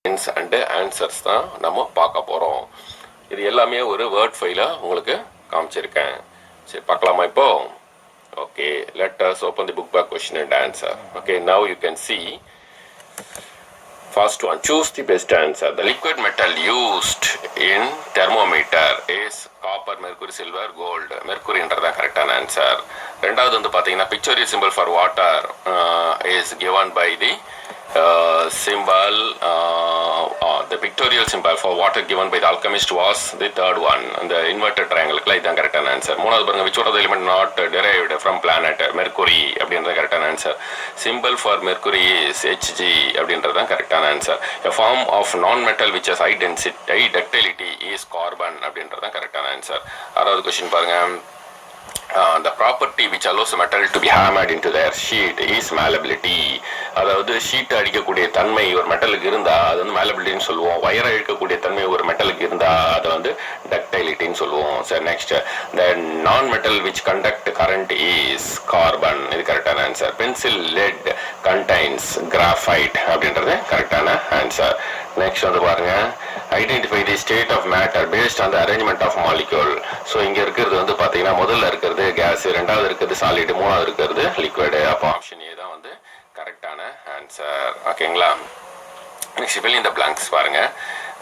And answers தான் நம்ம பார்க்க போகிறோம். இது எல்லாமே ஒரு வேர்ட் ஃபைலாக உங்களுக்கு காமிச்சிருக்கேன். சரி, பார்க்கலாமா இப்போ? Okay, let us open the book back question and answer. Okay, now you can see first one, choose the best answer. The liquid metal used in thermometer is copper, mercury, silver, gold. Mercury என்றதான் கரெக்டான answer. ரெண்டாவது வந்து பார்த்தீங்கன்னா pictorial symbol for water is given by the symbol, the pictorial symbol for water given by the alchemist was the third one. The inverted triangle இதான் கரெக்டான answer. மூணாவது பாருங்க, which one of the element not derived from planet Mercury அப்படின்றது கரெக்டான answer. symbol for mercury is Hg அப்படின்றதான் கரெக்டான answer. a form of non-metal which has high density, high ductility is carbon அப்படின்றதான் கரெக்டான ஆன்சர். ஆறாவது question பாருங்க, the property which allows metal to be hammered into their sheet is malleability. அதாவது sheet அடிக்கக்கூடிய தன்மை ஒரு மெட்டலுக்கு இருந்தா அது வந்து malleabilityன்னு சொல்லுவோம். வயரை இழுக்கக்கூடிய தன்மை ஒரு மெட்டலுக்கு இருந்தா அதை வந்து டக்டைலிட்டின்னு சொல்லுவோம். சரி, next, the non-metal which conduct current is carbon. இது கரெக்டான answer. Pencil lead contains graphite அப்படின்றது கரெக்டான ஆன்சர். நெக்ஸ்ட் வந்து பாருங்க, identify the state of matter based on the arrangement of molecule. So இங்க இருக்கிறது வந்து பாத்தீங்கன்னா முதல்ல இருக்கிறது கேஸ், ரெண்டாவது இருக்கிறது சாலிட், மூணாவது இருக்கிறது லிக்விடு. அப்போ ஆப்ஷன் ஏ தான் வந்து கரெக்டான ஆன்சர். ஓகேங்களா? Next fill in the blanks பாருங்க.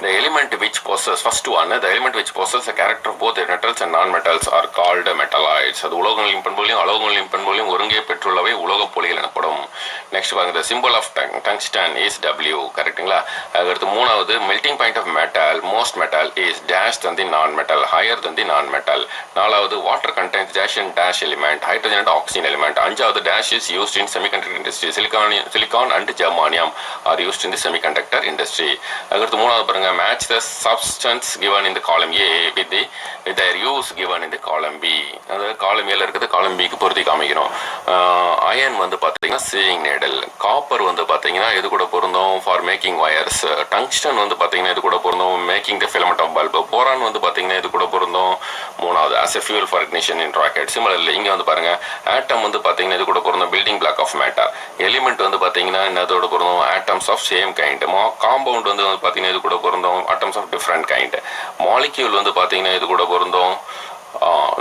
The element which possesses, first one, the element which possesses a character of both metals and non-metals are called metalloids. அது உலோகங்களின் பண்புகளையும் அலோகங்களின் பண்புகளையும் ஒருங்கே பெற்றுள்ளவை உலோகப் பொலிகள் எனப்படும். நெக்ஸ்ட் பாருங்க, the symbol of tungsten is W. கரெக்டுங்களா? அதுக்கடுத்து மூணாவது, melting point of metal, most metal is dash than the non-metal, higher than the non-metal. நாலாவது, water contains dash and dash element, hydrogen and oxygen element. அஞ்சாவது, dash is used in semiconductor industry, silicon and germanium are used in the semiconductor industry. அதுக்கடுத்து மூணாவது பாருங்க, match the substance given in the column A with their use given in the column B. அதாவது காலம் ஏல இருக்குது, காலம் பிக்கு பொருத்தி காமிக்கணும். அயன் வந்து பார்த்தீங்கன்னா சீயிங் நீடல், காப்பர் வந்து பார்த்தீங்கன்னா இது கூட பொருந்தும் ஃபார் மேக்கிங் வயர்ஸ், டங்ஸ்டன் வந்து பார்த்தீங்கன்னா இது கூட பொருந்தும் making the filament of bulb, boron வந்து பார்த்தீங்கன்னா இது கூட பொருந்தும் மூணாவது as a fuel for ignition in rocket. Similarly இங்கே வந்து பாருங்க, ஆட்டம் வந்து பார்த்தீங்கன்னா இது கூட பொருந்தும் building block of matter, element வந்து பார்த்தீங்கன்னா இதோட பொருந்தும் atoms of same kind, compound வந்து பார்த்தீங்கன்னா இது கூட பொருந்தும் atoms of different kind, molecule வந்து பார்த்தீங்கன்னா இது கூட பொருந்தும்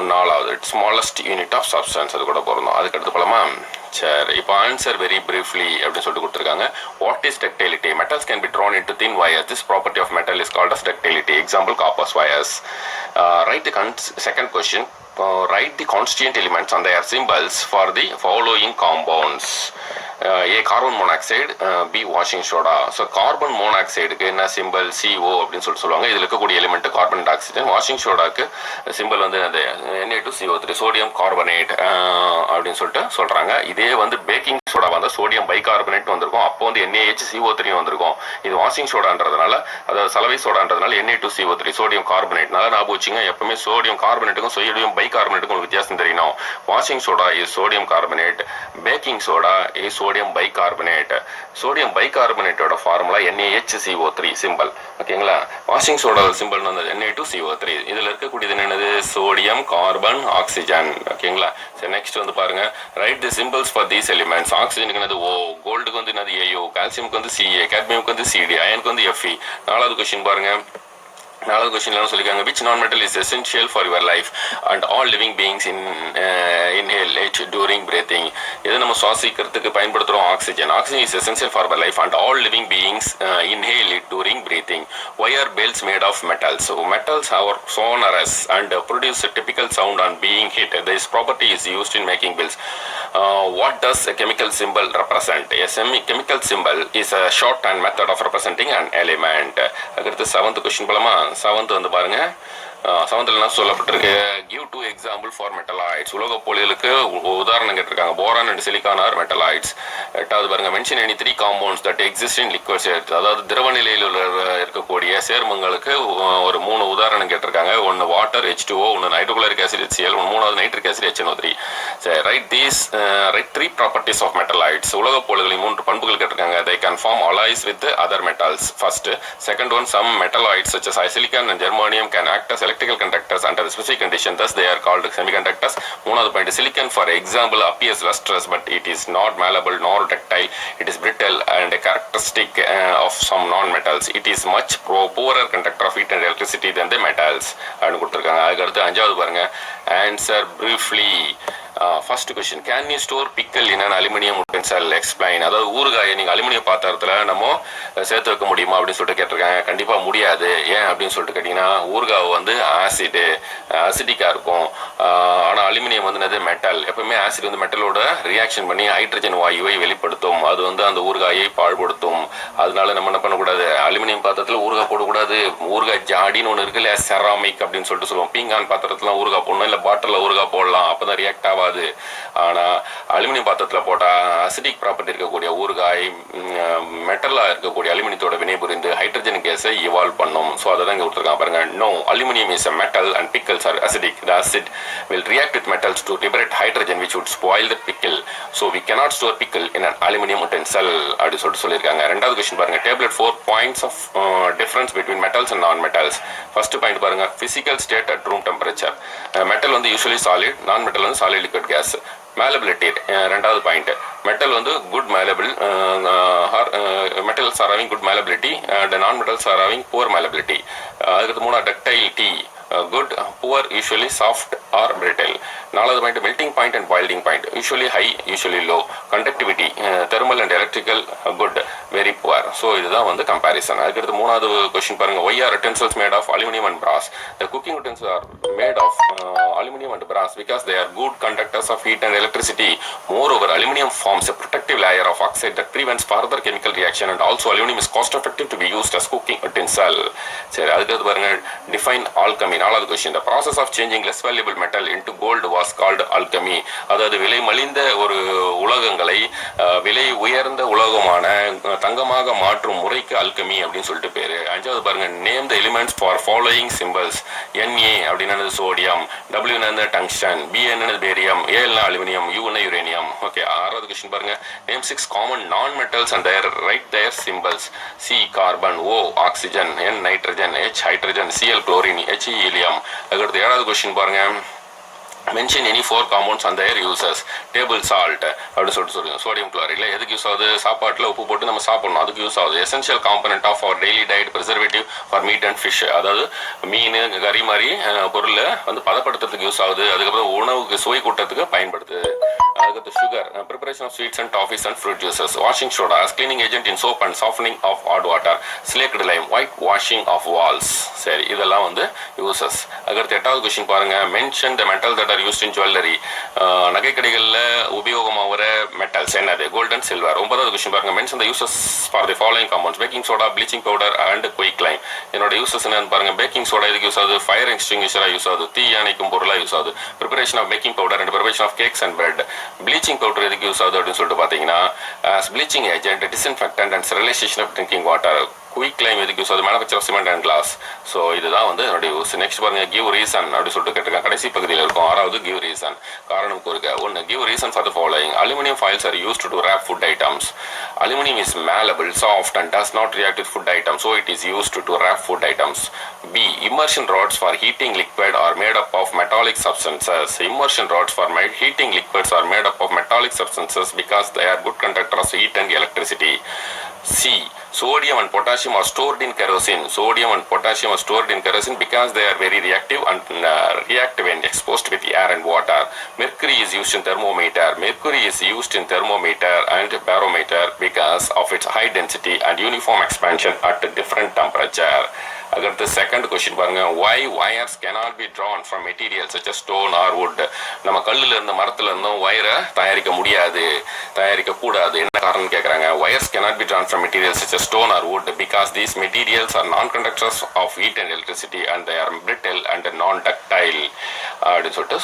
நாலாவது smallest unit of substance அது கூட பொருந்தும். அதுக்கடுத்து போலாமா? சரி, இப்போ ஆன்சர் வெரி briefly அப்படின்னு சொல்லிட்டு கொடுத்துருக்காங்க. What is ductility? Metals can be drawn into thin wires. This property of metal is called as ductility. Example, copper wires. Write the second question. Write the constituent elements and their symbols for the following compounds. A carbon monoxide, B washing soda. So carbon மோனாக்சைடுக்கு என்ன symbol? CO அப்படின்னு சொல்லுவாங்க. இதில் இருக்கக்கூடிய element carbon dioxide. Washing சோடாக்கு symbol வந்து Na2CO3, sodium carbonate அப்படின்னு சொல்லிட்டு சொல்றாங்க. இதே வந்து பேக்கிங் சோடா வந்து சோடியம் பைகார்பனேட் வந்திருக்கும், அப்போ வந்து NaHCO3 வந்திருக்கும். இது வாஷிங் சோடான்றதுனால, அதாவது சலவை சோடான்றதுனால Na2CO3 சோடியம் கார்பனேட். நல்லா ஞாபகம் வச்சுங்க, எப்பவுமே சோடியம் கார்பனேட்டுக்கும் சோடியம் பைகார்பனேட்டுக்கும் வித்தியாசம் தெரியணும். Washing soda is sodium carbonate, baking soda is sodium bicarbonate. Sodium பைகார்பனேட்டோட ஃபார்முலா NaHCO3 சிம்பிள். ஓகேங்களா? வாஷிங் சோடா சிம்பிள் வந்து Na2CO3. இதுல இருக்கக்கூடியது என்னது? Sodium carbon oxygen. ஓகேங்களா? சரி, நெக்ஸ்ட் வந்து பாருங்க, write the symbols for these elements. ஆக்சிஜனுக்கு என்னது O, கோல்டுக்கு வந்து என்னது AU, கால்சியமுக்கு வந்து CA, கேட்மியமுக்கு வந்து CD, அயனுக்கு வந்து Fe. நாலாவது கொஸ்டின் பாருங்க, நாலாவது கொஸ்டின்ல சொல்லிருக்காங்க, which non-metal is essential for your life and all living beings inhale it during breathing. இது நம்ம சுவாசிக்கிறதுக்கு பயன்படுத்துறோம் oxygen. Oxygen is essential for our life and all living beings inhale it during breathing. Why are bells made of metals? So metals are sonorous and produce a typical sound on being hit. This property is used in making bells. What does a chemical symbol represent? A chemical symbol is a shorthand method of representing an element. அடுத்து 7th question போலாமா? 7th வந்து பாருங்க, 7th என்ன சொல்லப்பட்டிருக்கு? Give 2 example for metalloids. உலோக பொலிகளுக்கு உதாரணம் கேட்டிருக்காங்க. Boron and silicon are metalloids. 8வது பாருங்க, mention any 3 compounds that exist in liquid state. அதாவது திரவ நிலையில் இருக்கக்கூடிய சேர்மங்களுக்கு ஒரு 3 உதாரணம் கேட்டிருக்காங்க. ஒன்று வாட்டர் H2O, ஒன்று நைட்ரோகுளோரிக் ஆசிட் HCl, மூணாவது நைட்ரிக் ஆசிட் HNO3. சரி, ரைட் 3 properties of metalloids. உலக பொலிகளின் 3 பண்புகள் கேட்டிருக்காங்க. They can form alloys with other metals. First, second one, some metalloids such as silicon and germanium can act as electrical conductors under the specific condition, thus they are called semiconductors. மூணாவது point, silicon for example appears lustrous but it is not malleable nor ductile, it is brittle and a characteristic of some non-metals. It is much poorer conductor of heat and electricity than the metals அப்படின்னு கொடுத்துருக்காங்க. அதுக்கடுத்து அஞ்சாவது பாருங்க, answer briefly. First question, can you store pickle in an aluminium utensil, explain. அதாவது ஊறுகாயை நீங்கள் aluminium பாத்திரத்தில் நம்ம சேர்த்து வைக்க முடியுமா அப்படின்னு சொல்லிட்டு கேட்டிருக்காங்க. கண்டிப்பாக முடியாது. ஏன் அப்படின்னு சொல்லிட்டு கேட்டிங்கன்னா, ஊறுகாய் வந்து அசிடிக்காக இருக்கும். ஆனால் அலுமினியம் வந்து என்னது, மெட்டல். எப்பவுமே ஆசிட் வந்து மெட்டலோட ரியாக்ஷன் பண்ணி ஹைட்ரஜன் வாயுவை வெளிப்படுத்தும். அது வந்து அந்த ஊறுகாயை பாழ்படுத்தும். அதனால நம்ம என்ன பண்ணக்கூடாது, அலுமினியம் பாத்திரத்தில் ஊறுகாய் போடக்கூடாது. ஊறுகாய் ஜாடின்னு ஒன்று இருக்கு இல்லையா, செராமிக் அப்படின்னு சொல்லிட்டு சொல்லுவோம். பீங்கான் பாத்திரத்துல ஊறுகாய் போடணும், இல்லை பாட்டிலில் ஊறுகாய் போடலாம், அப்போதான் ரியாக்ட் ஆகாது. ஆனா அலுமினியம் பாத்திரத்தில் போட்டா அசிடிக் ப்ராப்பர்ட்டி இருக்கக்கூடிய ஊறுகாய் மெட்டலா இருக்கக்கூடிய அலுமினியத்தோட வினை புரிந்து ஹைட்ரஜன் கேஸை இவால்வ் பண்ணும். ஸோ அதை தான் இங்கே கொடுத்துருக்காங்க பாருங்க. No, aluminium is a metal and pickles are acidic. The acid will react with metals to liberate hydrogen which would spoil the pickle. So we cannot store pickle in an aluminum utensil அப்படி சொல்லிட்டு சொல்லியிருக்காங்க. ரெண்டாவது question பாருங்க, table 4 points of difference between metals and non-metals. First point பாருங்க, physical state at room temperature. Metal வந்து usually solid, non metal வந்து solid liquid gas. Malleability ரெண்டாவது point, metal வந்து good malleable, metals are having good malleability and non metals are having poor malleability. அதுக்கு மூணாவது ductility, good, poor, usually soft or brittle. நாலாவது பாயிண்ட், melting point and boiling point, usually high, usually low. Conductivity, thermal and electrical, good, very poor. So இதுதான் வந்து comparison. அதுக்கடுத்து மூணாவது question பாருங்க, why are utensils made of aluminum and brass? The cooking utensils are made of aluminum and brass because they are good conductors of heat and electricity. Moreover, aluminum forms a protective layer of oxide that prevents further chemical reaction, and also aluminum is cost effective to be used as cooking utensil. சரி, அதுக்கடுத்து பாருங்க, define alchemy. நாலாவது question, the process of changing less valuable metal into gold was called alchemy. அதாவது விலை மலிந்த ஒரு உலோகங்களை விலை உயர்ந்த உலோகமான தங்கமாக மாற்றும் முறைக்கு அல்கமி அப்படின்னு சொல்லிட்டு பேரு. அஞ்சாவது பாருங்க, name the elements for following symbols. Na அப்படின்னா சோடியம், W என்னது டங்ஸ்டன், B என்னது பேரியம், A அலுமினியம், U என்ன யுரேனியம். ஓகே, ஆறாவது கொஸ்டின் பாருங்க, name 6 common non metals and write their symbols. C carbon, O oxygen, N nitrogen, H hydrogen, Cl chlorine, He helium. அதுக்கடுத்து ஏழாவது question பாருங்க, mention any 4 compounds and their uses. Table salt அப்படின்னு சொல்லுங்க, sodium குளோரைட்ல எதுக்கு use ஆகுது, சாப்பாட்டில் உப்பு போட்டு நம்ம சாப்பிடணும், அதுக்கு யூஸ் ஆகுது. Essential component of our daily diet, preservative for meat and fish. அதாவது மீன், கறி மாதிரி பொருளை வந்து பதப்படுத்துறதுக்கு யூஸ் ஆகுது. அதுக்கப்புறம் உணவுக்கு சுவை கூட்டத்துக்கு பயன்படுது. அதுக்கடுத்து sugar, preparation of sweets and toffees and fruit juices. Washing soda, cleaning agent in soap and softening of hot water. Slaked lime, white washing of walls. சரி, இதெல்லாம் வந்து யூசஸ். அதுக்கடுத்து எட்டாவது கொஸ்டின் பாருங்க, mention the metal that are used in jewellery. நகைக்கடைகளில் உபயோகமாகிற metals என்னது, gold and silver. ஒன்பதாவது கொஸ்டின் பாருங்க, mention the uses for the following compounds. Baking soda, bleaching powder and quick Lime. என்னோட யூசஸ் என்னன்னு பாருங்க, பேக்கிங் சோடா இதுக்கு யூஸ் ஆகுது, ஃபயர் எக்ஸ்டிங்விஷராக யூஸ் ஆகுது, தீ அணைக்கும் பொருளாக யூஸ் ஆகுது. Preparation of baking powder and preparation of cakes and bread. Bleaching powder எதுக்கு யூஸ் ஆகுது அப்படின்னு சொல்லிட்டு பார்த்தீங்கன்னா, bleaching agent, disinfectant and sterilization of drinking water. Quick lime எதுக்கு யூஸ் ஆகுது, manufacture of cement and glass. So இதுதான் வந்து என்னுடைய யூஸ். நெக்ஸ்ட் பாருங்க, கிவ் ரீசன் அப்படின்னு சொல்லிட்டு கேட்டிருக்காங்க. கடைசி பகுதியில் இருக்கும் ஆறாவது, கிவ் ரீசன், காரணம் கூறுக. ஒன்று, give reason for the following. Aluminium foils are used to wrap food items. Aluminum is malleable, soft and does not react with food items, so it is used to wrap food items. B, immersion rods for heating liquid are made up of metallic substances. Immersion rods for heating liquids are made up of metallic substances because they are good conductors of heat and electricity. C, sodium and potassium are stored in kerosene. Sodium and potassium are stored in kerosene because they are very reactive and react when exposed with air and water. Mercury is used in thermometer. Mercury is used in thermometer and barometer because of its high density and uniform expansion at different temperature. அடுத்து second question பாருங்க, why wires cannot be drawn from materials such as stone or wood. நம்ம கல்லுல இருந்து மரத்துல இருந்தும் வயரை தயாரிக்க முடியாது, தயாரிக்க கூடாது. என்ன காரணம் கேட்கறாங்க, wires cannot be drawn from materials such as stone or wood because these materials are non-conductors of heat and electricity and they are brittle and non-ductile அப்படின்னு சொல்லிட்டு